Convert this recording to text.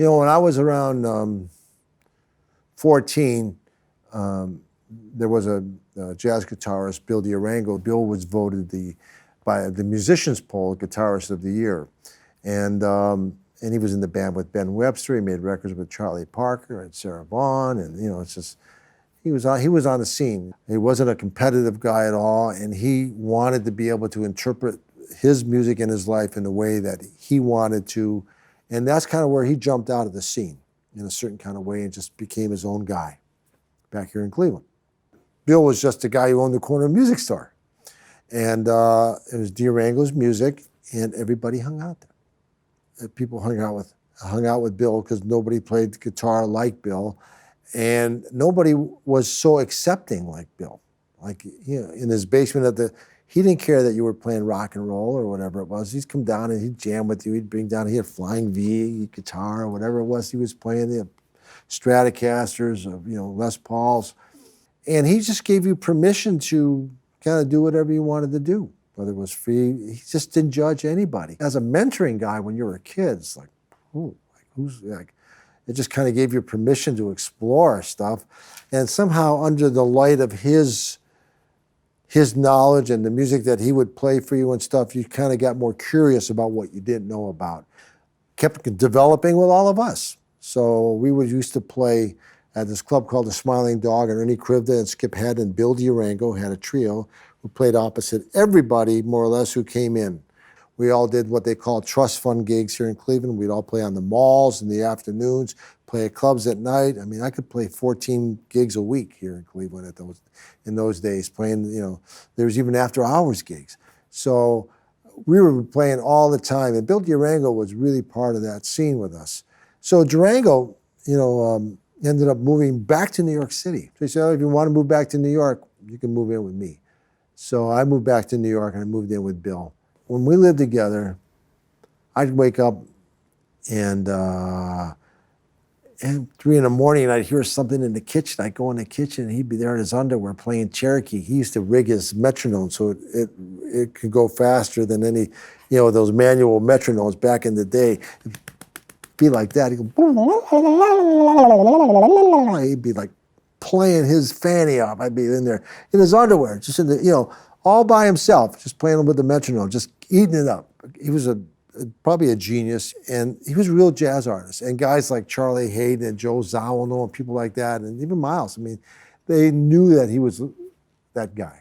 You know, when I was around 14, there was a jazz guitarist, Bill DeArango. Bill was voted by the Musicians Poll Guitarist of the Year. And he was in the band with Ben Webster. He made records with Charlie Parker and Sarah Vaughan. And, you know, it's just, he was on the scene. He wasn't a competitive guy at all. And he wanted to be able to interpret his music in his life in the way that he wanted to. And that's kind of where he jumped out of the scene in a certain kind of way and just became his own guy back here in Cleveland. Bill was just a guy who owned the corner music store. And it was DeArango's music, and everybody hung out there. People hung out with Bill because nobody played guitar like Bill, and nobody was so accepting like Bill. Like, you know, in his basement he didn't care that you were playing rock and roll or whatever it was. He'd come down and he'd jam with you. He had Flying V guitar or whatever it was he was playing, the Stratocasters, you know, Les Pauls. And he just gave you permission to kind of do whatever you wanted to do, whether it was free. He just didn't judge anybody. As a mentoring guy when you were a kid, it's like, it just kind of gave you permission to explore stuff. And somehow under the light of his knowledge and the music that he would play for you and stuff, you kind of got more curious about what you didn't know about. Kept developing with all of us. So we used to play at this club called the Smiling Dog, and Ernie Krivda and Skip Head and Bill DeArango had a trio who played opposite everybody, more or less, who came in. We all did what they call trust fund gigs here in Cleveland. We'd all play on the malls in the afternoons, play at clubs at night. I mean, I could play 14 gigs a week here in Cleveland in those days, playing, you know, there was even after hours gigs. So we were playing all the time, and Bill DeArango was really part of that scene with us. So DeArango, you know, ended up moving back to New York City. So he said, oh, if you want to move back to New York, you can move in with me. So I moved back to New York and I moved in with Bill. When we lived together, I'd wake up and 3 in the morning and I'd hear something in the kitchen. I'd go in the kitchen and he'd be there in his underwear playing Cherokee. He used to rig his metronome so it could go faster than any, you know, those manual metronomes back in the day. Be like that. He'd be like playing his fanny off. I'd be in there in his underwear, just in the, you know, all by himself, just playing with the metronome, just eating it up. He was probably a genius, and he was a real jazz artist. And guys like Charlie Haddad and Joe Zawinul and people like that, and even Miles. I mean, they knew that he was that guy.